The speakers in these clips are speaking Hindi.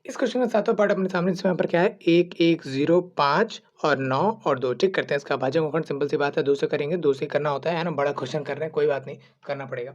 इस क्वेश्चन का सातवां पार्ट अपने सामने इसमें यहाँ पर क्या है 1, 1, 0, 5 और 9 और 2 ठीक करते हैं इसका भाजक गुणनखंड सिंपल सी बात है 2 से करेंगे 2 से करना होता है ना बड़ा क्वेश्चन कर रहे हैं कोई बात नहीं करना पड़ेगा।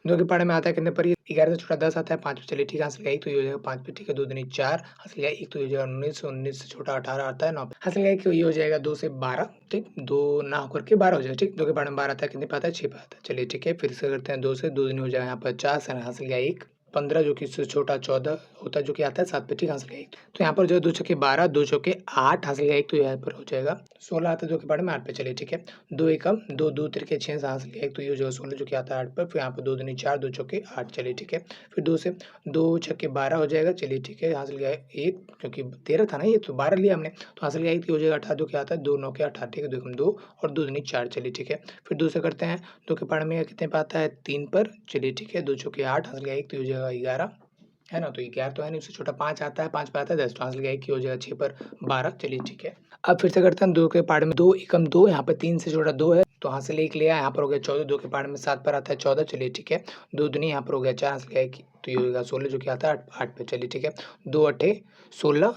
2 के पाड़े में आता है कितने पर ये 11 से छोटा 10 आता है 5 पे चलिए ठीक है हासिल का 1 तो ये हो जाएगा 5 पे ठीक है 2 दूनी 4 हासिल का 1 तो ये हो जाएगा 19 19 से छोटा 18 आता है 9 हासिल का 1 ये हो जाएगा 2 से 12 ठीक 2 ना होकर के 12 हो जाएगा ठीक 2 के पाड़े में 12 आता है कितने पे आता है 6 पे आता है चलिए ठीक है फिर से करते हैं 2 से 2 दूनी हो जाएगा यहाँ पर 50 हासिल का 1 15 जो कि इससे छोटा 14 होता है जो कि आता है 7 पे ठीक हासिल का 1 तो यहाँ पर जो है 2 छक्के 12 2 चौके 8 हासिल का 1 तो यहाँ पर हो जाएगा 16 आता है 2 के पाड़े में 8 पे चलिए ठीक है 2 एकम 2 2 तिरके 6 हासिल का 1 तो ये हो जाएगा 16 जो कि आता है 8 पर फिर यहाँ पर 2 दूनी 4 2 चौके 8 चलिए ठीक है फिर 2 से 2 छक्के 12 हो जाएगा चलिए ठीक है हासिल का 1 क्योंकि 13 था ना ये तो 12 लिया हमने तो हासिल का 1 हो जाएगा 18 2 क्या आता है 2 9 के 18 ठीक है 2 एकम 2 और 2 दूनी 4 चलिए ठीक है फिर 2 से करते हैं 2 के पाड़े में कितने पे आता है 3 पर चलिए ठीक है 2 चौके 8 हासिल का 1 तो हो जाएगा 11 है ना तो 11 तो है नहीं उससे छोटा 5 आता है 5 पे आता है 10 तो हासिल का 1 हो जाएगा 6 पर 12 चलिए ठीक है अब फिर से करते हैं 2 के पाड़े में 2 एकम 2 यहाँ पे 3 से छोटा 2 है तो हासिल 1 लिया यहाँ पर हो गया 14 2 के पाड़े में 7 पर आता है 14 चलिए ठीक है 2 दूनी यहाँ पर हो गया 4 हासिल का 1 तो ये हो गया 16 जो कि आता है 8 पे चलिए ठीक है 2 अट्ठे 16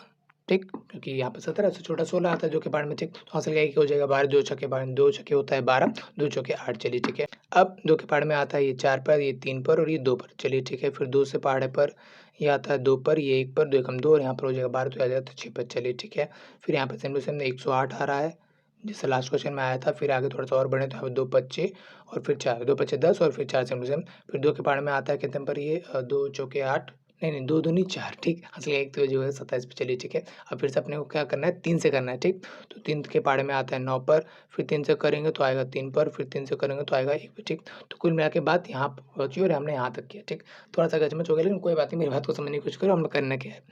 ठीक क्योंकि यहाँ पे 17 से छोटा 16 आता है जो के पाड़ में ठीक तो हासिल का 1 हो जाएगा 12 2 छक्के 12 2 छक्के होता है 12 2 चौके 8 चलिए ठीक है अब 2 के पाड़ में आता है ये 4 पर ये 3 पर और ये 2 पर चलिए ठीक है फिर 2 से पहाड़े पर ये आता है 2 पर ये 1 पर 2 एकम 2 और यहाँ पर हो जाएगा 12 तो आ जाएगा तो 6 पर चलिए ठीक है फिर यहाँ पर सेम टू सेम 108 आ रहा है जैसे लास्ट क्वेश्चन में आया था फिर आगे थोड़ा सा और बढ़े तो यहाँ पे 2 पच्चे और फिर 4 2 पच्चे 10 और फिर 4 सेम टू सेम फिर 2 के पाड़ में आता है कितने पर ये 2 चौके 8 नहीं 2 दूनी 4 ठीक हासिल का 1 तो जो है 27 पे चलिए ठीक है अब फिर से अपने को क्या करना है 3 से करना है ठीक तो 3 के पाड़े में आता है 9 पर फिर 3 से करेंगे तो आएगा 3 पर फिर 3 से करेंगे तो आएगा 1 पे ठीक तो कुल मिला के बात यहाँ पर पहुँची और हमने यहाँ तक किया ठीक थोड़ा सा गचमच हो गया लेकिन कोई बात नहीं मेरी बात को समझने की कोशिश करो हमने करना क्या है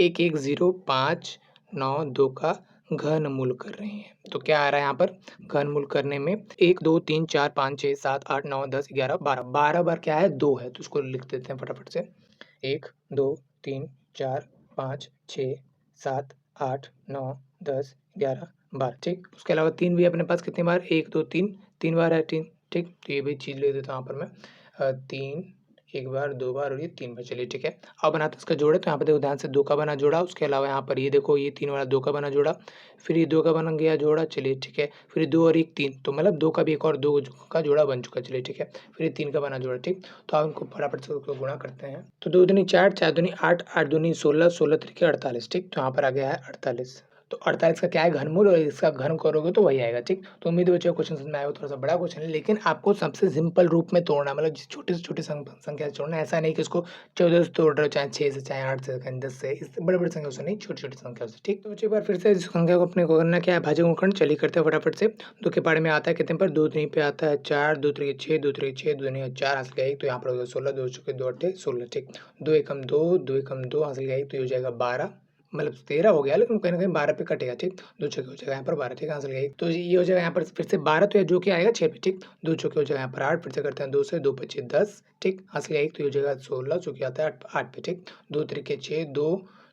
1 1 0 5 9 2 का घनमूल कर रहे हैं तो क्या आ रहा है यहाँ पर घनमूल करने में 1 2 3 4 5 6 7 8 9 10 11 12 12 बार क्या है 2 है तो उसको लिख देते हैं फटाफट से 1 2 3 4 5 6 7 8 9 10 11 12 ठीक उसके अलावा 3 भी अपने पास कितनी बार 1 2 3 3 बार है 3 ठीक तो ये भी चीज़ ले देता हूँ यहाँ पर मैं 3 1 बार 2 बार और ये 3 बार चलिए ठीक है अब बनाते इसका जोड़े तो यहाँ पे देखो ध्यान से 2 का बना जोड़ा उसके अलावा यहाँ पर ये देखो ये 3 वाला 2 का बना जोड़ा फिर ये 2 का बन गया जोड़ा चलिए ठीक है फिर 2 और 1 3 तो मतलब 2 का भी एक और 2 का जोड़ा बन चुका है चलिए ठीक है फिर ये 3 का बना जोड़ा ठीक तो आप इनको फटाफट से उसको गुणा करते हैं तो 2 दूनी 4 4 दूनी 8 8 दूनी 16 16 तरीके 48 ठीक तो यहाँ पर आ गया है 48 तो 48 का क्या है घनमूल और इसका घन करोगे तो वही आएगा ठीक तो उम्मीद है बच्चों क्वेश्चन समझ में आया हो थोड़ा सा बड़ा क्वेश्चन है लेकिन आपको सबसे सिंपल रूप में तोड़ना मतलब छोटे से छोटे संख्या से तोड़ना ऐसा नहीं कि इसको 14 से तोड़ रहे हो चाहे 6 से चाहे 8 से चाहे 10 से इससे बड़े बड़े संख्या से नहीं छोटी छोटी संख्या से ठीक तो बच्चों एक बार फिर से इस संख्या को अपने को करना क्या है भाजक गुणनखंड चलिए करते हैं फटाफट से 2 के पाड़े में आता है कितने पर 2 3 पे आता है 4 2 3 6 2 3 6 2 नहीं 4 हासिल का 1 तो यहाँ पर हो गया 16 2 चौके 2 अट्ठे 16 ठीक 2 एकम 2 2 एकम 2 हासिल का 1 तो ये हो जाएगा 12 मतलब 13 हो गया लेकिन कहीं ना कहीं 12 पे कटेगा ठीक 2 चौके हो जाएगा यहाँ पर 12 ठीक है हासिल का 1 तो ये हो जाएगा यहाँ पर फिर से 12 तो जो कि आएगा 6 पे ठीक 2 चौके हो जाएगा यहाँ पर 8 फिर से करते हैं 2 से 2 पच्चीस 10 ठीक हासिल का 1 तो ये हो जाएगा 16 जो कि आता है 8 पे ठीक 2 तरीके 6 2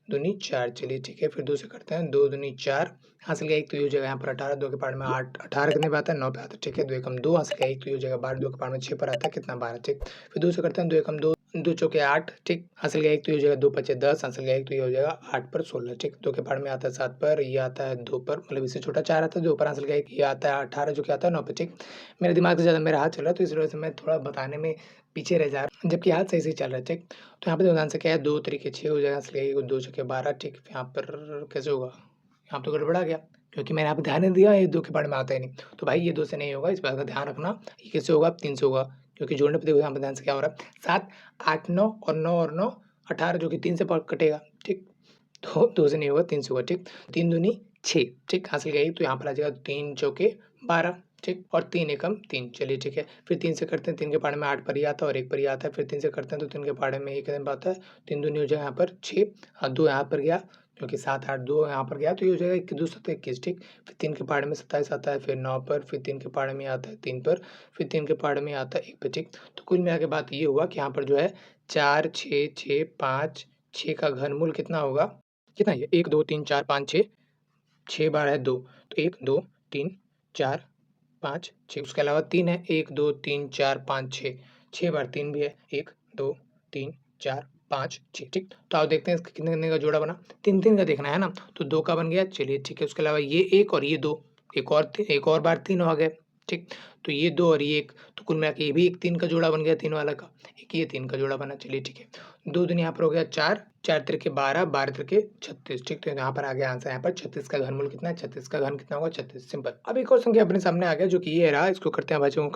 दूनी 4 चलिए ठीक है फिर 2 से करते हैं 2 दूनी 4 हासिल का 1 तो ये हो जाएगा यहाँ पर 18 2 के पार में 8 18 कितने पे आता है 9 पे आता है ठीक है 2 एकम 2 हासिल का 1 तो ये हो जाएगा 12 2 के पार में 6 पर आता है कितना 12 ठीक फिर 2 से करते हैं 2 एकम 2 2 चौके 8 ठीक हासिल का 1 तो ये हो जाएगा 2 पच्चे 10 हासिल का 1 तो ये हो जाएगा 8 पर 16 ठीक 2 के पार में आता है 7 पर ये आता है 2 पर मतलब इससे छोटा 4 आता है 2 पर हासिल का 1 ये आता है 18 जो कि आता है 9 पे ठीक मेरे दिमाग से ज़्यादा मेरा हाथ चल रहा है तो इस वजह से मैं थोड़ा बताने में पीछे रह जा रहा हूँ जबकि हाथ सही चल रहा है ठीक तो यहाँ पे देखो ध्यान से क्या है 2 तरीके 6 हो जाएगा हासिल का 1 2 चौके 12 ठीक यहाँ पर कैसे होगा यहाँ तो गड़बड़ा गया क्योंकि मैंने यहाँ पे ध्यान नहीं दिया ये 2 के बारे में आता ही नहीं तो भाई ये 2 से नहीं होगा इस बात का ध्यान रखना ये कैसे होगा 3 से होगा क्योंकि जोड़ने पे देखो यहाँ पे ध्यान से क्या हो रहा है 7 8 9 और 9 18 जो कि 3 से कटेगा ठीक तो 2 से नहीं होगा 3 से होगा ठीक 3 दूनी 6 ठीक हासिल का 1 तो यहाँ पर आ जाएगा 3 चौके 12 ठीक और 3 एकम 3 चलिए ठीक है फिर 3 से करते हैं 3 के पाड़े में 8 पर ही आता है और 1 पर ही आता है फिर 3 से करते हैं तो 3 के पाड़े में 1 कितने आता है 3 दूनी हो जाएगा यहाँ पर 6 और 2 यहाँ पर गया क्योंकि 7 8 2 यहाँ पर गया तो ये हो जाएगा 1 2 7 21 ठीक फिर 3 के पाड़े में 27 आता है फिर 9 पर फिर 3 के पाड़े में आता है 3 पर फिर 3 के पाड़े में आता है 1 पे ठीक तो कुल मिला के बात ये हुआ कि यहाँ पर जो है 4 6 6 5 6 का घनमूल कितना होगा कितना ये 1 2 3 4 5 6 6 बार है 2 तो 1 2 3 4 5 6 उसके अलावा 3 है 1 2 3 4 5 6 6 बार 3 भी है 1 2 3 4 5, 6 ठीक। तो आप देखते हैं इसका कितने का जोड़ा बना, 3-3 का देखना है ना, तो 2 का बन गया, चलिए ठीक है। उसके अलावा ये 1 और ये 2, एक और बार 3 हो गए, ठीक। तो ये 2 और ये 1, तो कुल मिला के ये भी एक 3 का जोड़ा बन गया, 3 वाला का, एक ये 3 का जोड़ा बना, चलिए ठीक है। 2 दूनी यहाँ पर हो गया 4, 4 तिरके 12, 12 तिरके 36, ठीक। तो यहाँ पर आ गया आंसर, यहाँ पर 36 का घनमूल कितना है, 36 का घन कितना होगा, 36, सिंपल। अब एक और संख्या अपने सामने आ गया जो कि ये रहा, इसको करते हैं भाज्यों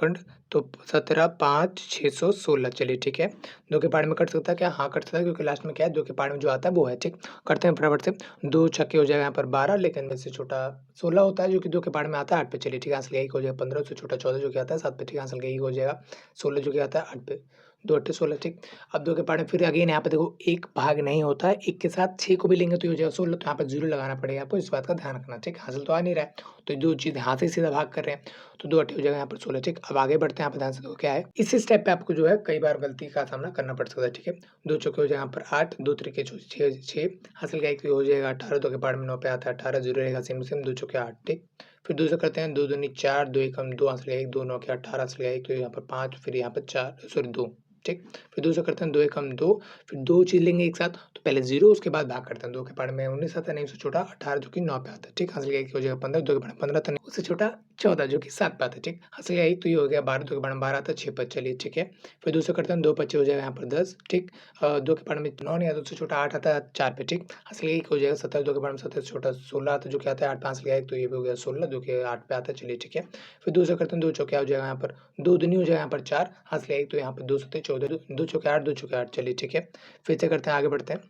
तो 17, 5, 616, चलिए ठीक है। 2 के पार्ट में कट सकता है क्या? हाँ कट सकता है, क्योंकि लास्ट में क्या है, 2 के पार्ट में जो आता है वो है, ठीक। करते हैं फटाफट से, 2 छक्के हो जाएगा यहाँ पर 12, लेकिन इससे छोटा 16 होता है जो कि 2 के पार्ट में आता है 8 पे, चलिए ठीक है। आंसर यही हो जाएगा 15, उससे छोटा 14 जो कि आता है 7 पे, ठीक। आंसर यही हो जाएगा 16 जो कि आता है 8 पे, 2 8 16, ठीक। अब 2 के पार्ट में फिर अगेन यहाँ पे देखो एक भाग नहीं होता है, 1 के साथ 6 को भी लेंगे तो ये हो जाएगा 16, तो यहाँ पर 0 लगाना पड़ेगा आपको, इस बात का ध्यान रखना, ठीक। हासिल तो आ नहीं रहा है, तो 2 चीज़ हाथ से सीधा भाग कर रहे हैं, तो 2 8 हो जाएगा यहाँ पर 16, ठीक। अब आगे बढ़ते हैं, यहाँ पर ध्यान से देखो क्या है, इस स्टेप पे आपको जो है कई बार गलती का सामना करना पड़ सकता है, ठीक है। 2 चौके हो जाएगा यहाँ पर 8, 2 तिरके 6 हासिल का 1 हो जाएगा 18, 2 के पार्ट में 9 पे आता है 18, 0 रहेगा सेम टू सेम, 2 चौके 8, ठीक। फिर 2 से करते हैं, 2 दूनी 4, 2 एकम 2, हासिल का 1, 2 9 के 18, हासिल का 1, तो यहाँ पर 5, फिर यहाँ पर 4 सॉरी 2, ठीक। फिर 2 से करते हैं, 2 एकम 2, फिर 2 चीज़ लेंगे एक साथ, तो पहले 0 उसके बाद भाग करते हैं, 2 के पार्ट में 19 आता है, नहीं उससे छोटा 18 जो कि 9 पे आता है, ठीक। हासिल का 1 हो जाएगा 15, 2 के पार्ट में 15 था, नहीं उससे छोटा 14 जो कि 7 पे आता है, ठीक। हासिल का 1 तो ये हो गया 12, 2 के पार्ट में 12 आता है 6 पे, चलिए ठीक है। फिर 2 से करते हैं, 2 25 हो जाएगा यहाँ पर 10, ठीक। 2 के पार्ट में 9 नहीं आता, उससे छोटा 8 आता है 4 पे, ठीक। हासिल का 1 हो जाएगा 17, 2 के पार्ट में 17 से छोटा 16 आता है जो कि आता है 8 पे, हासिल का 1 तो ये भी हो गया 16, 2 के 8 पे आता है, चलिए ठीक है। फिर 2 से करते हैं, 2 चौके हो जाएगा यहाँ पर 2 दूनी हो जाएगा यहाँ पर 4, हासिल का 1 तो यहाँ पर 2 सत्ते 14, 2 चौके 8, 2 चौके 8, चलिए ठीक है। फिर से करते हैं, आगे बढ़ते हैं,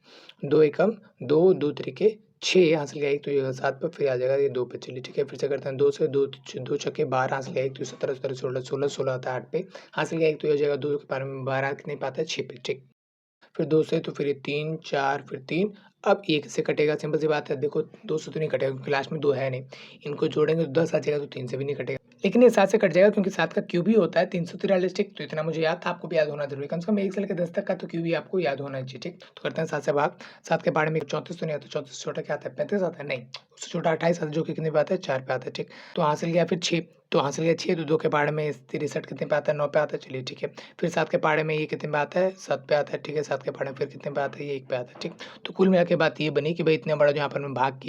2 एकम 2, 2 तिरके 6, हासिल का 1 तो ये 7 पे, फिर आ जाएगा ये 2 पे, चलिए ठीक है। फिर से करते हैं, 2 से 2 छक्के 12, हासिल का 1 तो 17 17 16 16 16 आता है 8 पे, हासिल का 1 तो ये हो जाएगा 2 के बारे में 12 कितने पे आता है 6 पे, ठीक। फिर 2 से तो फिर ये 3 4 फिर 3, अब 1 से कटेगा, सिंपल सी बात है, देखो 2 से तो नहीं कटेगा क्योंकि लास्ट में 2 है नहीं, इनको जोड़ेंगे तो 10 आ जाएगा, तो 3 से भी नहीं कटेगा, लेकिन ये 7 से कट जाएगा क्योंकि 7 का क्यूब ही होता है 343, ठीक। तो इतना मुझे याद था, आपको भी याद होना जरूरी है, कम से कम 1 से लेकर 10 तक का तो क्यूब ही आपको याद होना चाहिए, ठीक। तो करते हैं 7 से भाग, 7 के बारे में 34 तो नहीं आता, 34 से छोटा क्या आता है 35 आता है, नहीं उससे छोटा 28 आता है जो कि कितने पे आता है 4 पे आता है, ठीक। तो हासिल किया फिर 6, तो हासिल किया 6, तो 2 के पहाड़े में 63 कितने पे आता है 9 पे आता है, चलिए ठीक है। फिर 7 के पहाड़े में ये कितने पे आता है 7 पे आता है, ठीक है। 7 के पहाड़े में फिर कितने पे आता है, ये 1 पे आता है, ठीक। तो कुल मिला के बात ये बनी कि भाई इतना बड़ा जो यहाँ पर मैं भाग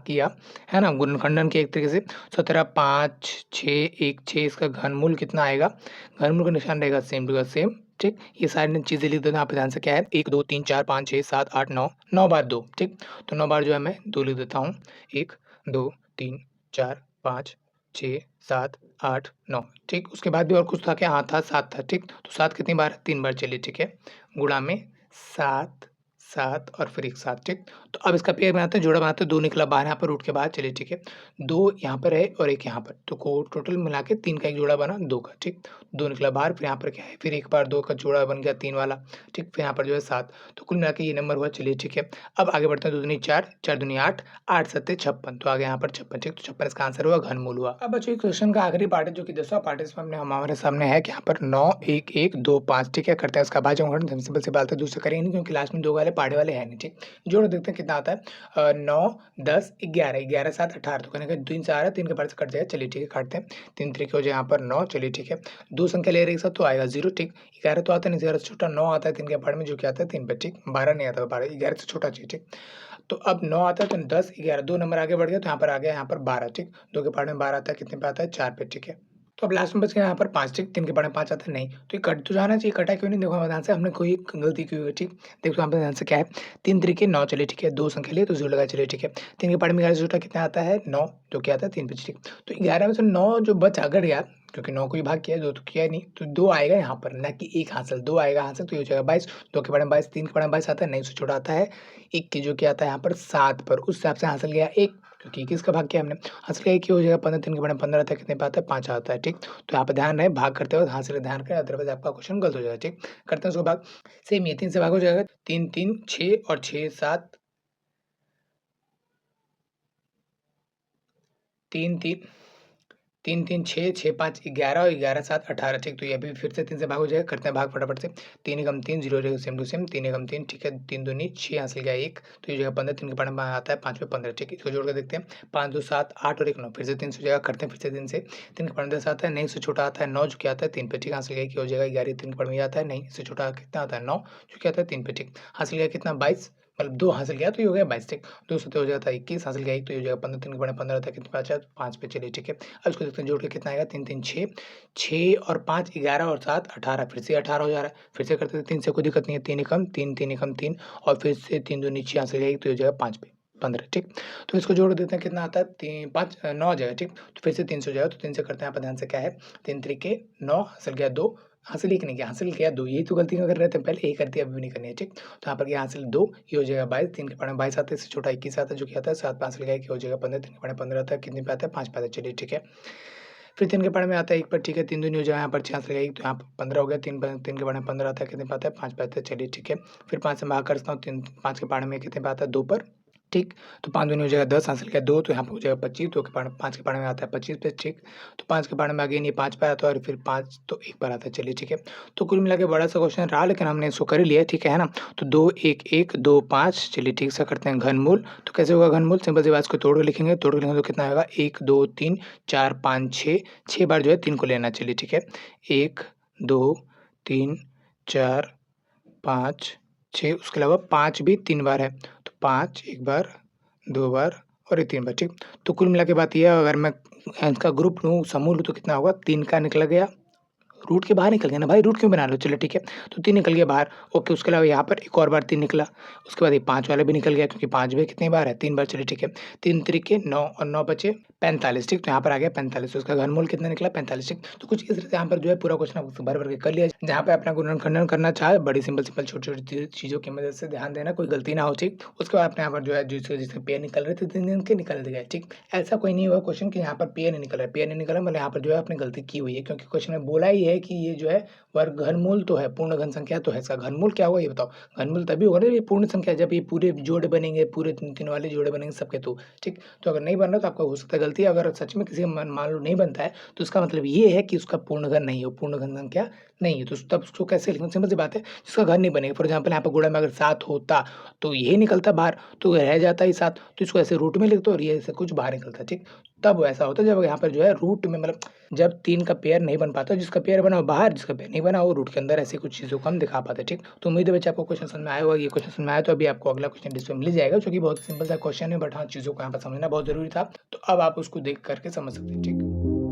किया है ना, गुणनखंडन के एक तरीके से 17 5 6 1 6, इसका घनमूल कितना आएगा, घनमूल का निशान रहेगा सेम टू सेम, ठीक। ये सारी चीज़ें लिख देता हूँ, यहाँ पे ध्यान से क्या है 1 2 3 4 5 6 7 8 9, 9 बार 2, ठीक। तो 9 बार जो है मैं 2 लिख देता हूँ, 1 2 3 4 5 6 7 8 9, ठीक। उसके बाद भी और कुछ था क्या, हाँ था 7 था, ठीक। तो 7 कितनी बार है 3 बार, चलिए ठीक है। गुणा में 7 7 और फिर एक 7, ठीक। तो अब इसका पेयर बनाते हैं, जोड़ा बनाते हैं, 2 निकला बाहर यहाँ पर रूट के बाहर, चलिए ठीक है। 2 यहाँ पर है और 1 यहाँ पर, तो को टोटल मिला के 3 का एक जोड़ा बना 2 का, ठीक। 2 निकला बाहर, फिर यहाँ पर क्या है, फिर एक बार 2 का जोड़ा बन गया 3 वाला, ठीक। फिर यहाँ पर जो है 7, तो कुल मिला के ये नंबर हुआ, चलिए ठीक है। अब आगे बढ़ते हैं, 2 दूनी 4, 4 दूनी 8, 8 सत्ते 56, तो आ गया यहाँ पर 56, ठीक। तो 56 इसका आंसर हुआ, घनमूल हुआ। अब बच्चों क्वेश्चन का आखिरी पार्ट है जो कि 10वां पार्ट है, इसमें हमने हमारे सामने है कि यहाँ पर 9 1 1 2 5, ठीक है। करते हैं इसका भाज्यों, सिंपल सी बात है, दूसरे करेंगे नहीं क्योंकि लास्ट में 2 वाले पार्ट वाले है नहीं, ठीक। जोड़ देखते हैं कितना आता है, 9 10 11, 11 7 18, तो कहने का 3 से आ रहा है, 3 के पार्ट से कट जाएगा, चलिए ठीक है। काटते हैं, 3 तरीके हो जाए यहाँ पर 9, चलिए ठीक है। 2 संख्या ले रहे एक साथ तो आएगा 0, ठीक। 11 तो आता नहीं, 11 से छोटा 9 आता है 3 के पार्ट में जो कि आता है 3 पे, ठीक। 12 नहीं आता, 12 11 से छोटा चाहिए, ठीक। तो अब 9 आता है तो 10 11 2 नंबर आगे बढ़ गया, तो यहाँ पर आ गया यहाँ पर 12, ठीक। 2 के पार्ट में 12 आता है, कितने पे आता है 4 पे, ठीक है। तो अब लास्ट में बच गया यहाँ पर 5, ठीक। 3 के पार्ट में 5 आता है, नहीं तो ये कट तो जाना चाहिए, कटा क्यों नहीं, देखो हमारे ध्यान से हमने कोई गलती की हुई है, ठीक। देखो यहाँ पे ध्यान से क्या है, 3 तरीके 9, चलिए ठीक है। 2 संख्या लिए तो 0 लगा, चलिए ठीक है। 3 के पार्ट में 11 से छोटा कितना आता है 9, जो क्या आता है 3 पे, ठीक। तो 11 में से 9 जो बच अगर यार, क्योंकि 9 को ही भाग किया, 2 तो किया नहीं, तो 2 आएगा यहाँ पर, ना कि 1 हासिल, 2 आएगा हासिल, तो ये हो जाएगा 22। 2 के पार्ट में 22, 3 के पार्ट में 22 आता है, नहीं उससे छोटा आता है 1 की, जो कि आता है यहाँ पर 7 पर, उस हिसाब से हासिल गया 1, क्योंकि किसका भाग किया हमने, हासिल का 1 ही हो जाएगा। 15 3 के बारे में 15 आता है, कितने पे आता है 5 आता है, ठीक। तो यहाँ पे ध्यान रहे, भाग करते वक्त हासिल ध्यान करें, अदरवाइज आपका क्वेश्चन गलत हो जाएगा, ठीक। करते हैं उसको भाग, सेम ये 3 से भाग हो जाएगा, 3 3 6 और 6 7, 3 3 3 3 6 6 5 11 और 11 7 18 ठीक। तो ये भी फिर से 3 से भाग हो जाएगा, करते हैं भाग फटाफट से। 3 एकम 3 0 रहेगा सेम टू सेम, 3 एकम 3 ठीक है, 3 दूनी 6 हासिल गया 1, तो ये हो जाएगा 15, 3 के पार्ट में आता है 5 पे 15 ठीक है। इसको जोड़ के देखते हैं, 5 2 7 8 और 1 9, फिर से 3 से हो जाएगा, करते हैं फिर से 3 से। 3 के पार्ट में 10 आता है, नहीं इससे छोटा आता है 9 जो क्या आता है 3 पे ठीक, हासिल गया कि हो जाएगा 11, 3 के पार्ट में आता है, नहीं इससे छोटा कितना आता है 9 जो क्या आता है 3 पे ठीक, हासिल गया कितना 22, मतलब 2 हासिल गया तो ये हो गया 22 ठीक। 2 से हो जाता है 21, हासिल गया 1 तो ये हो जाएगा 15, 3 के बड़े 15 था, कितने बचा 5 पे चलिए ठीक है। अब इसको देखते हैं जोड़ के कितना आएगा, 3 3 6 6 और 5 11 और 7 18, फिर से 18 हो जा रहा है, फिर से करते थे 3 से, कोई दिक्कत नहीं है, 3 एकम 3 3 एकम 3 और फिर से 3 दूनी 6 हासिल गया 1 तो ये हो जाएगा 5 पे 15 ठीक। तो इसको जोड़ देते हैं, कितना आता है 3 5 9 हो जाएगा ठीक। तो फिर से 3 से हो जाएगा, तो 3 से करते हैं, आप ध्यान से क्या है 3 तरीके 9 हासिल गया 2, हासिल 1 नहीं किया, हासिल किया 2, यही तो गलती कर रहे थे पहले, यही कर दिया, अभी भी नहीं करनी है ठीक। तो यहाँ पर क्या हासिल 2, ये हो जाएगा 22, 3 के पार्ट में 22 आता है, इससे छोटा 21 आता है जो कि आता है 7 पे हासिल गया कि हो जाएगा 15, 3 के पार्ट में 15 आता है, कितने पे आता है 5 पे आता है चलिए ठीक है। फिर 3 के पार्ट में आता है 1 पर ठीक है, 3 दूनी हो जाएगा यहाँ पर 6 हासिल गया 1 तो यहाँ पर 15 हो गया, 3 के पार्ट में 15 आता है, कितने पे आता है 5 पे आता है चलिए ठीक है। फिर 5 से भाग करता हूँ, 3 5 के पार्ट में कितने पे आता है 2 पर ठीक। तो 5 दूनी हो जाएगा 10, हासिल किया 2 तो यहाँ पे हो जाएगा 25, 2 के पार्ट में 5 के पार्ट में आता है 25 पे ठीक। तो 5 के पार्ट में अगेन ये 5 पे आता है और फिर 5 तो 1 पर आता है चलिए ठीक है। तो कुल मिला के बड़ा सा क्वेश्चन रहा, लेकिन हमने इसको कर ही लिया ठीक है ना। तो 2 1 1 2 5 चलिए ठीक से करते हैं घनमूल। तो कैसे होगा घनमूल, सिंपल सी बात, इसको तोड़ के लिखेंगे, तोड़ के लिखेंगे तो कितना आएगा 1 2 3 4 5 6, 6 बार जो है 3 को लेना चलिए ठीक है। 1 2 3 4 5 6, उसके अलावा 5 भी 3 बार है, तो 5 1 बार 2 बार और ये 3 बार ठीक। तो कुल मिला के बात ये है, अगर मैं इसका ग्रुप लूँ, समूह लूँ तो कितना होगा 3 का निकल गया, रूट के बाहर निकल गया ना भाई, रूट क्यों बना रहे हो? चलो ठीक है, तो 3 निकल गया बाहर, ओके। उसके अलावा यहाँ पर एक और बार 3 निकला, उसके बाद ये 5 वाला भी निकल गया, क्योंकि 5 भी कितनी बार है 3 बार, चलिए ठीक है। 3 तरीके 9 और 9 बचे 45 ठीक, तो यहाँ पर आ गया 45, तो उसका घनमूल कितना निकला 45 ठीक। तो कुछ इस तरह से यहाँ पर जो है पूरा क्वेश्चन आपको भर भर के कर लिया, जहाँ पे अपना गुणन खंडन करना चाहे बड़ी सिंपल छोटी-छोटी चीज़ों की मदद से ध्यान देना, कोई गलती ना हो ठीक। उसके बाद अपने यहाँ पर जो है जिसके पेयर निकल रहे थे 3 दिन के निकल गए ठीक। ऐसा कोई नहीं हुआ क्वेश्चन कि यहाँ पर पेयर नहीं निकल रहा है, पेयर नहीं निकला मतलब यहाँ पर जो है आपने गलती की हुई है, क्योंकि क्वेश्चन में बोला ही है कि ये जो है वर्ग घनमूल तो है, पूर्ण घन संख्या तो है, इसका घनमूल क्या होगा ये बताओ? घनमूल तभी होगा ना ये पूर्ण संख्या जब ये पूरे जोड़े बनेंगे, पूरे 3 वाले जोड़े बनेंगे सबके, तो ठीक। तो अगर नहीं बन रहा तो आपका हो सकता है गलती, अगर सच में किसी का मान लो नहीं बनता है तो उसका मतलब ये है कि उसका पूर्ण घन नहीं है, पूर्ण घन संख्या नहीं है। तो तब उसको कैसे लिखें, सिंपल सी बात है, जिसका घन नहीं बनेगा। फॉर एग्जाम्पल यहाँ पर गुणा में अगर 7 होता तो यही निकलता बाहर, तो रह जाता ही 7, तो इसको ऐसे रूट में लिख दो और ये ऐसे कुछ बाहर निकलता ठीक। तब ऐसा होता है जब यहाँ पर जो है रूट में, मतलब जब 3 का पेयर नहीं बन पाता, जिसका पेयर बना वो बाहर, जिसका पेयर नहीं बना वो रूट के अंदर, ऐसी कुछ चीज़ों को हम दिखा पाते हैं ठीक। तो उम्मीद है बच्चे आपको क्वेश्चन समझ में आया होगा। ये क्वेश्चन समझ में आया तो अभी आपको अगला क्वेश्चन डिस्प्ले में मिल जाएगा, जो कि बहुत सिंपल सा क्वेश्चन है, बट हाँ चीज़ों को यहाँ पर समझना बहुत ज़रूरी था। तो अब आप उसको देख करके समझ सकते हैं ठीक।